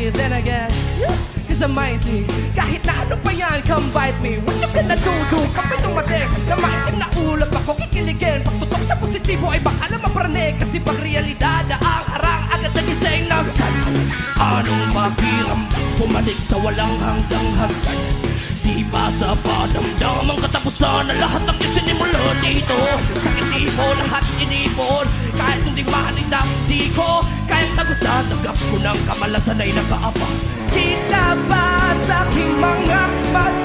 me, then again, it's amazing. Kahit na ano pa yan, come bite me. What you gonna do? Kapag dumating na maitim na ulap ako kikiligin. Pagtutok sa positibo ay baka lang mapranig. Kasi pag realidad na ang harang agad nagising na saan. Anong makiramdam pumalig sa walang hanggang hagdan? Di ba sa padamdam ang katapusan na lahat ng isinimula dito? Sakit tipo, lahat inipon. Kahit hindi mahalindang di ko kayang tagusan. Tanggap ko ng kamalasan ay nakaapa. Kita ba sa aking mga mata?